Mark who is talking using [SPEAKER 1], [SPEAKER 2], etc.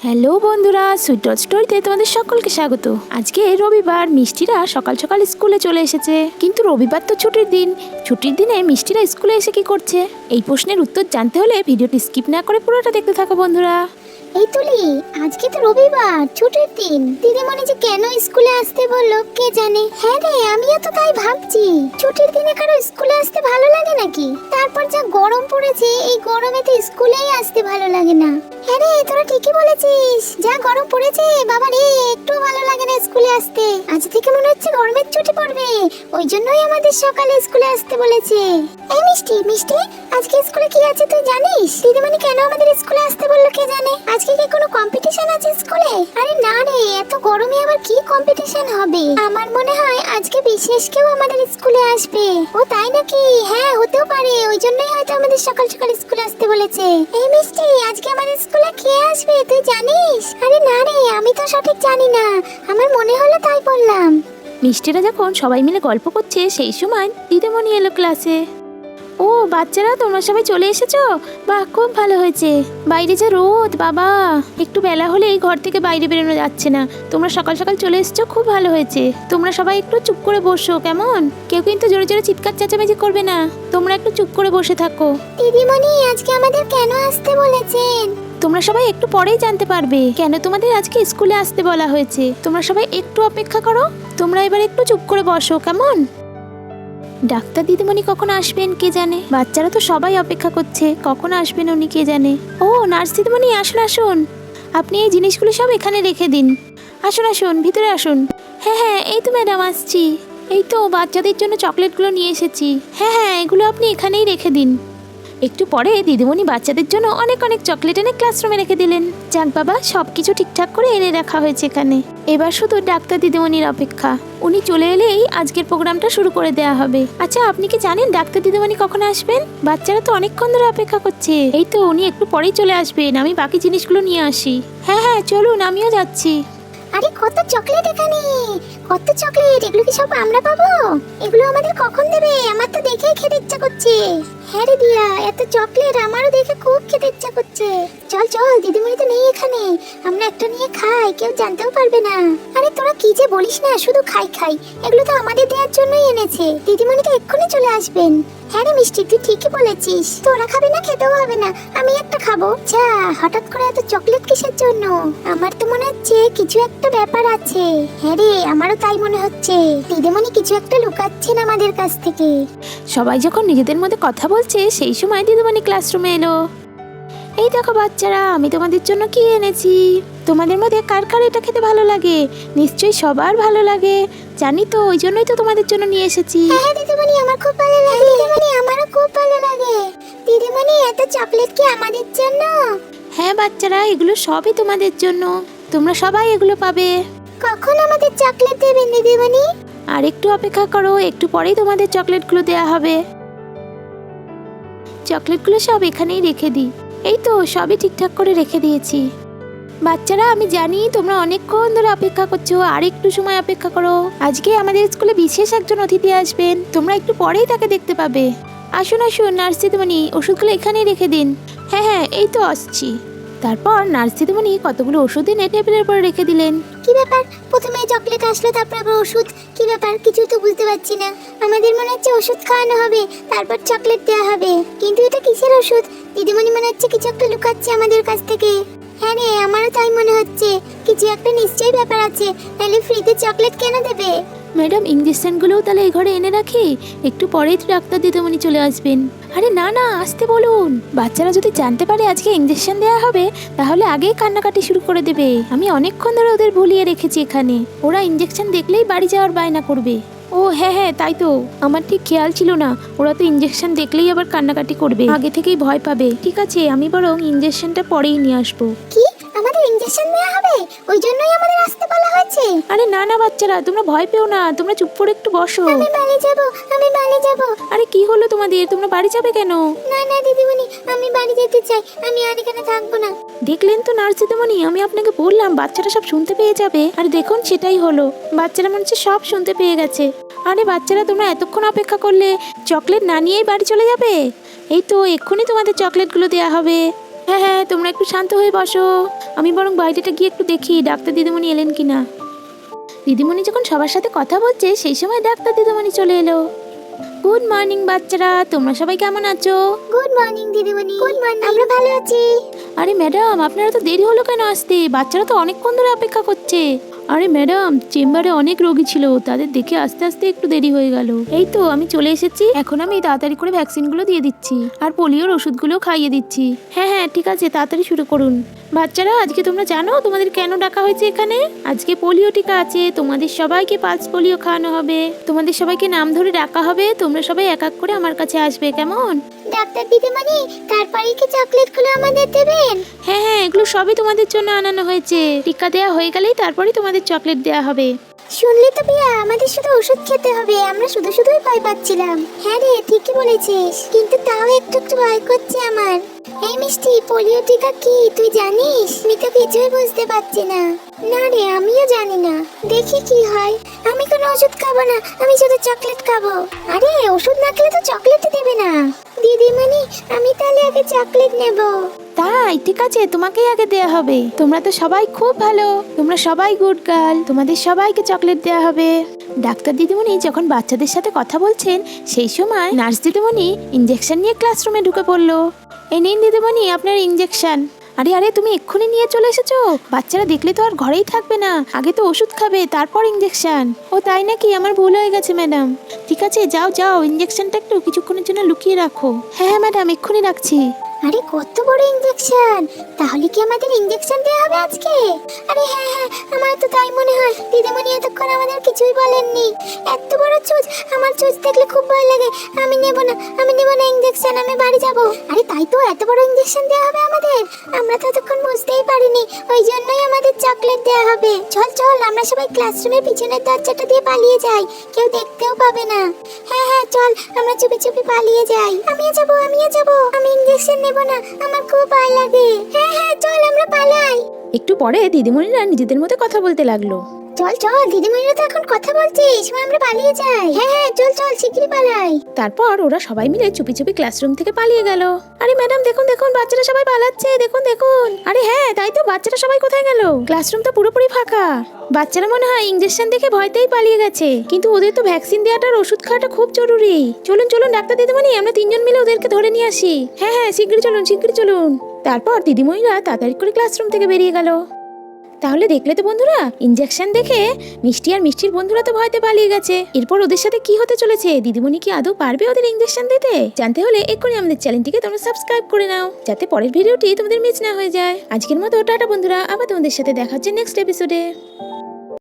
[SPEAKER 1] Hello বন্ধুরা, sweet dot স্টোরিতে তোমাদের সকলকে স্বাগত। আজকে রবিবার, মিষ্টিরা সকাল সকাল স্কুলে চলে এসেছে। কিন্তু রবিবার তো ছুটির দিন, ছুটির দিনে মিষ্টিরা স্কুলে এসে কি করছে? এই প্রশ্নের উত্তর জানতে হলে ভিডিওটি স্কিপ না করে পুরোটা দেখতে থাকো বন্ধুরা।
[SPEAKER 2] এই তুলি, আজকে তো রবিবার, ছুটির দিন। দিদিমণি যে কেন স্কুলে আসতে বললো কে জানে। হ্যাঁ রে, আমিও তো তাই ভাবছি। ছুটির দিনে কারো স্কুলে আসতে ভালো লাগে নাকি? তারপর যা গরম পড়েছে, এই গরমে তো স্কুলেই আসতে ভালো লাগে না। হ্যাঁ রে, তোরা ঠিকই বলেছিস। যা গরম পড়েছে বাবা রে, একটু ভালো লাগে না স্কুলে আসতে। আজ থেকে মনে হচ্ছে গরমের ছুটি পড়বে, ওই জন্যই আমাদের সকালে স্কুলে আসতে বলেছে। এই মিষ্টি মিষ্টি, আজকে স্কুলে কি আছে তুই জানিস? দিদিমণি কেন আমাদের স্কুলে আসতে বললো কে জানে। আজকে কি কোনো কম্পিটিশন আছে স্কুলে? আরে না রে, এত গরমে আবার কি কম্পিটিশন হবে? আমার মনে হয় আজকে বিশেষ কেউ আমাদের স্কুলে আসবে। ও তাই নাকি? হ্যাঁ, হতেও পারে, ওই জন্যই হয়তো আমাদের সকাল সকাল স্কুলে আসতে বলেছে। এই মিষ্টি, আজকে আমাদের স্কুলে কে আসবে তুই জানিস? আরে না রে, আমি তো সঠিক জানি না, আমার মনে হলো তাই বললাম।
[SPEAKER 1] মিষ্টিরা যখন সবাই মিলে গল্প করছে সেই সময় দিদিমণি এলো ক্লাসে। ও বাচ্চারা, তোমরা সবাই চলে এসেছো? বাহ, খুব ভালো হয়েছে। বাইরে যে রোদ বাবা, একটু বেলা হলেই ঘর থেকে বাইরে বেরোনো যাচ্ছে না। তোমরা সকাল সকাল চলে এসেছো, খুব ভালো হয়েছে। তোমরা সবাই একটু চুপ করে বসো, কেমন? কেউ কিন্তু জোরে জোরে চিৎকার চেঁচামেচি করবে না। তোমরা একটু চুপ করে বসে থাকো।
[SPEAKER 2] দিদিমণি আজকে আমাদের কেন আসতে বলেছেন?
[SPEAKER 1] তোমরা সবাই একটু পরেই জানতে পারবে কেন তোমাদের আজকে স্কুলে আসতে বলা হয়েছে। তোমরা সবাই একটু অপেক্ষা করো। তোমরা এবার একটু চুপ করে বসো, কেমন? ডাক্তার দিদিমণি কখন আসবেন কে জানে। বাচ্চারা তো সবাই অপেক্ষা করছে, কখন আসবেন উনি কে জানে। ও নার্স দিদিমণি, আসুন আসুন। আপনি এই জিনিসগুলো সব এখানে রেখে দিন। আসুন আসুন, ভিতরে আসুন। হ্যাঁ হ্যাঁ, এই তো ম্যাডাম আসছি। এই তো বাচ্চাদের জন্য চকলেটগুলো নিয়ে এসেছি। হ্যাঁ হ্যাঁ, এগুলো আপনি এখানেই রেখে দিন। একটু পরে দিদিমণি বাচ্চাদের জন্য অনেক অনেক চকলেট এনে ক্লাসরুমে রেখে দিলেন। যাক বাবা, সবকিছু ঠিকঠাক করে এনে রাখা হয়েছে এখানে। এবার শুধু ডাক্তার দিদিমণির অপেক্ষা। উনি চলে এলেই আজকের প্রোগ্রামটা শুরু করে দেওয়া হবে। আচ্ছা, আপনি কি জানেন ডাক্তার দিদিমণি কখন আসবেন? বাচ্চারা তো অনেকক্ষণ ধরে অপেক্ষা করছে। এই তো উনি একটু পরেই চলে আসবেন, আমি বাকি জিনিসগুলো নিয়ে আসি। হ্যাঁ হ্যাঁ, চলুন, আমিও যাচ্ছি।
[SPEAKER 2] আরে কত চকলেট এখানে, কত চকলেট! এগুলো কি সব আমরা পাবো? এগুলো আমাদের কখন দেবে? আমার তো দেখেই খেতে ইচ্ছা করছে। হ্যাঁ রে দিয়া, এত চকলেট আমারও দেখে খুব খেতে ইচ্ছা করছে। চল চল, দিদিমণি তো নেই এখানে, আমরা একটা নিয়ে খাই, কেউ জানতেও পারবে না। আরে তোরা কি যে বলিস না, শুধু খাই খাই। এগুলো তো আমাদের দেওয়ার জন্যই এনেছে। দিদিমণি তো এক্ষুনি চলে আসবেন। হ্যাঁ রে মিষ্টি, তুই ঠিকই বলেছিস। তোরা খাবি না, খেতেও হবে না, আমি একটা খাবো। যা, হঠাৎ করে এত চকলেট কিসের জন্য? আমার তো মনে হচ্ছে কিছু একটা ব্যাপার আছে। হ্যাঁ রে, আমারও তাই মনে হচ্ছে। দিদিমণি কিছু একটা লুকাচ্ছেন আমাদের কাছ থেকে।
[SPEAKER 1] সবাই যখন নিজেদের মধ্যে কথা বলছে সেই সময় দিদিমণি ক্লাসরুমে এলো। এই দেখো বাচ্চারা, আমি তোমাদের জন্য কি এনেছি। তোমাদের মধ্যে কার কার এটা খেতে ভালো লাগে? নিশ্চয়ই সবার ভালো লাগে, জানি তো, ওই জন্যই তো তোমাদের জন্য নিয়ে এসেছি।
[SPEAKER 2] হ্যাঁ দিদিমণি, আমার খুব ভালো লাগে। দিদিমণি, আমারও খুব ভালো লাগে। দিদিমণি, এত চকলেট কি আমাদের জন্য?
[SPEAKER 1] হ্যাঁ বাচ্চারা, এগুলো সবই তোমাদের জন্য। তোমরা সবাই এগুলো পাবে।
[SPEAKER 2] কখন আমাদের চকলেট দেবেন দিদিমণি?
[SPEAKER 1] আর একটু অপেক্ষা করো, একটু পরেই তোমাদের চকলেটগুলো দেয়া হবে। চকলেটগুলো সব এখানেই রেখে দিই। এই তো সবই ঠিকঠাক করে রেখে দিয়েছি। বাচ্চারা, আমি জানি তোমরা অনেকক্ষণ ধরে অপেক্ষা করছো, আর একটু সময় অপেক্ষা করো। আজকে আমাদের স্কুলে বিশেষ একজন অতিথি আসবেন, তোমরা একটু পরেই তাকে দেখতে পাবে। আসুন আসুন নার্স দিদিমণি, ওষুধগুলো এখানেই রেখে দিন। হ্যাঁ হ্যাঁ, এই তো আসছি। তারপর নার্স দিদিমণি কতগুলো ওষুধ এনে টেবিলের উপর রেখে দিলেন।
[SPEAKER 2] কি ব্যাপার, প্রথমে চকলেট আসলো, তারপর আবার ওষুধ? কি ব্যাপার, কিছু তো বুঝতে পারছি না। আমাদের মনে হচ্ছে ওষুধ খাওয়ানো হবে, তারপর চকলেট দেওয়া হবে। কিন্তু এটা কিসের ওষুধ? দিদিমণি মনে হচ্ছে কিছু একটা লুকাচ্ছে আমাদের কাছ থেকে। হ্যাঁ রে, আমারও তাই মনে হচ্ছে। কিছু একটা নিশ্চয়ই ব্যাপার আছে, তাহলে ফ্রিতে চকলেট কেন দেবে?
[SPEAKER 1] ম্যাডাম, ইঞ্জেকশনগুলোও তাহলে এই ঘরে এনে রাখি, একটু পরেই তো ডাক্তার দিদিমণি চলে আসবেন। আরে না না, আসতে বলুন। বাচ্চারা যদি জানতে পারে আজকে ইঞ্জেকশন দেওয়া হবে, তাহলে আগেই কান্নাকাটি শুরু করে দেবে। আমি অনেকক্ষণ ধরে ওদের ভুলিয়ে রেখেছি এখানে, ওরা ইঞ্জেকশন দেখলেই বাড়ি যাওয়ার বায়না করবে। ও হ্যাঁ হ্যাঁ, তাই তো, আমার ঠিক খেয়াল ছিল না। ওরা তো ইঞ্জেকশন দেখলেই আবার কান্নাকাটি করবে, আগে থেকেই ভয় পাবে। ঠিক আছে, আমি বরং ইঞ্জেকশনটা পরেই নিয়ে আসবো।
[SPEAKER 2] কি, আমাদের ইনজেকশন দেওয়া হবে? ওই জন্যই আমাদের আসতে বলা হয়েছে?
[SPEAKER 1] আরে না না বাচ্চারা, তোমরা ভয় পেও না, তোমরা চুপ করে একটু বসো।
[SPEAKER 2] আমি বাড়ি যাব, আমি বাড়ি যাব।
[SPEAKER 1] আরে কি হলো তোমাদের, তোমরা বাড়ি যাবে কেন?
[SPEAKER 2] না না দিদিমণি, আমি বাড়ি যেতে চাই, আমি আর এখানে থাকবো না।
[SPEAKER 1] দেখলেন তো নার্স দিদিমণি, আমি আপনাকে বললাম বাচ্চারা সব শুনতে পেয়ে যাবে, আর দেখুন সেটাই হলো। বাচ্চারা মনে হচ্ছে সব শুনতে পেয়ে গেছে। আরে বাচ্চারা, তোমরা এতক্ষণ অপেক্ষা করলে চকলেট না নিয়েই বাড়ি চলে যাবে? এই তো এক্ষুনি তোমাদের চকলেটগুলো দেওয়া হবে। হ্যাঁ হ্যাঁ, তোমরা একটু শান্ত হয়ে বসো। আমি বরং বাইরেটা গিয়ে একটু দেখি ডাক্তার দিদিমণি এলেন কিনা। দিদিমণি যখন সবার সাথে কথা বলছে সেই সময় ডাক্তার দিদিমণি চলে এলো। গুড মর্নিং বাচ্চারা, তোমরা সবাই কেমন আছো?
[SPEAKER 2] গুড মর্নিং দিদিমণি। Good morning. আমরা ভালো আছি।
[SPEAKER 1] আরে ম্যাডাম, আপনারা তো দেরি হলো কেন আসতে? বাচ্চারা তো অনেকক্ষণ ধরে অপেক্ষা করছে। আরে ম্যাডাম, চেম্বারে অনেক রোগী ছিল, তাদের দেখে আস্তে আস্তে একটু দেরি হয়ে গেল। এই তো আমি চলে এসেছি, এখন আমি তাড়াতাড়ি করে ভ্যাকসিনগুলো দিয়ে দিচ্ছি আর পোলিওর ওষুধগুলো খাইয়ে দিচ্ছি। হ্যাঁ হ্যাঁ ঠিক আছে, তাড়াতাড়ি শুরু করুন। বাচ্চারা, আজকে তোমরা জানো তোমাদের কেন ডাকা হয়েছে এখানে? আজকে পোলিও টিকা আছে, তোমাদের সবাইকে পালস পোলিও খাওয়ানো হবে। তোমাদের সবাইকে নাম ধরে ডাকা হবে, তোমরা সবাই এক এক করে আমার কাছে আসবে, কেমন?
[SPEAKER 2] ডাক্তার দিদিমণি, তারপরে কি চকলেটগুলো আমাদের দেবেন?
[SPEAKER 1] হ্যাঁ হ্যাঁ, এগুলো সবই তোমাদের জন্য আনানো হয়েছে। টিকা দেওয়া হয়ে গেলেই তারপরেই তোমাদের চকলেট দেওয়া হবে।
[SPEAKER 2] শুনলি তো পিয়া, আমাদের শুধু ওষুধ খেতে হবে। আমরা শুধুই ভয় পাচ্ছিলাম। হ্যাঁ রে, ঠিকই বলেছিস, কিন্তু তাও একটু একটু ভয় করছে আমার। এই মিষ্টি, পোলিও টিকা কি তুই জানিস? আমি তো কিছুই বুঝতে পারছি না। না রে, আমিও জানি না। দেখি কি হয়। আমি কোনো ওষুধ খাবো না, আমি শুধু চকলেট খাবো। আরে, ওষুধ না খেলে তো চকলেটই দেবে না। দিদিমণি, আমি তাহলে আগে চকলেট নেব।
[SPEAKER 1] তাই ঠিক আছে, তোমাকেই আগে দেয়া হবে। তোমরা তো সবাই খুব ভালো, তোমরা সবাই গুড গার্ল, তোমাদের সবাইকে চকলেট দেয়া হবে। ডাক্তার দিদিমণি যখন বাচ্চাদের সাথে কথা বলছেন সেই সময় নার্স দিদিমণি ইঞ্জেকশন নিয়ে ক্লাসরুমে ঢুকে পড়লো। এই নিন দিদিমণি আপনার ইঞ্জেকশন। আরে আরে, তুমি এক্ষুনি নিয়ে চলে এসেছো? বাচ্চারা দেখলে তো আর ঘরেই থাকবে না, আগে তো ওষুধ খাবে তারপর ইঞ্জেকশন। ও তাই নাকি? আমার ভুল হয়ে গেছে ম্যাডাম। ঠিক আছে, যাও যাও, ইঞ্জেকশনটা একটু কিছুক্ষণের জন্য লুকিয়ে রাখো। হ্যাঁ হ্যাঁ ম্যাডাম, এক্ষুনি রাখছি।
[SPEAKER 2] আরে, কত বড় ইঞ্জেকশন! তাহলে কি আমাদের ইঞ্জেকশন দেওয়া হবে আজকে? আরে হ্যাঁ হ্যাঁ, আমার তো তাই মনে হয়। দিদিমণি এতক্ষণ আমাদের কিছুই বলেননি। এত বড় চুজ, আমার চুজ দেখলে খুব ভয় লাগে। আমি নেব না ইঞ্জেকশন, আমি বাড়ি যাব। আরে তাই তো, এত বড় ইঞ্জেকশন দেওয়া হবে আমাদের। আমরা তো এতক্ষণ বুঝতেই পারিনি, ওই জন্যই আমাদের চকলেট দেওয়া হবে। চল চল, আমরা সবাই ক্লাসরুমের পিছনের দরজাটা দিয়ে পালিয়ে যাই, কেউ দেখতেও পাবে না। হ্যাঁ হ্যাঁ চল, আমরা চুপি চুপি পালিয়ে যাই। আমিও যাব। আমি ইঞ্জেকশন নেব না, আমার খুব ভয় লাগে। হ্যাঁ হ্যাঁ চল, আমরা পালাই।
[SPEAKER 1] একটু পরে দিদিমণিরা নিজেদের মধ্যে কথা বলতে লাগলো।
[SPEAKER 2] চল চল, দিদিমণিরা তো এখন কথা বলছে, এই সময় আমরা পালিয়ে যাই। হ্যাঁ হ্যাঁ চল চল, শিগগিরই পালাই।
[SPEAKER 1] তারপর ওরা সবাই মিলে চুপি চুপি ক্লাসরুম থেকে পালিয়ে গেল। আরে ম্যাডাম দেখুন দেখুন, বাচ্চারা সবাই পালাচ্ছে, দেখুন দেখুন। আরে হ্যাঁ তাই তো, বাচ্চারা সবাই কোথায় গেল? ক্লাসরুম তো পুরোপুরি ফাঁকা। বাচ্চারা মনে হয় ইঞ্জেকশন দেখে ভয়তেই পালিয়ে গেছে, কিন্তু ওদের তো ভ্যাকসিন দেওয়াটার ওষুধ খাওয়াটা খুব জরুরি। চলুন চলুন ডাক্তার দিদিমণি, আমরা তিনজন মিলে ওদেরকে ধরে নিয়ে আসি। হ্যাঁ হ্যাঁ শিগগিরই চলুন। তারপর দিদিমণিরা তাড়াতাড়ি করে ক্লাসরুম থেকে বেরিয়ে গেল। তাহলে দেখলে তো বন্ধুরা, ইঞ্জেকশন দেখে মিষ্টি আর মিষ্টির বন্ধুরা তো ভয়তে পালিয়ে গেছে। এরপর ওদের সাথে কি হতে চলেছে, দিদিমণি কি আদৌ পারবে ওদের ইঞ্জেকশন দিতে? জানতে হলে এক্ষুনি আমাদের চ্যানেলটিকে তোমরা সাবস্ক্রাইব করে নাও, যাতে পরের ভিডিওটি তোমাদের মিস না হয়ে যায়। আজকের মতো টাটা বন্ধুরা, আবার তোমাদের সাথে দেখা হচ্ছে নেক্সট এপিসোডে।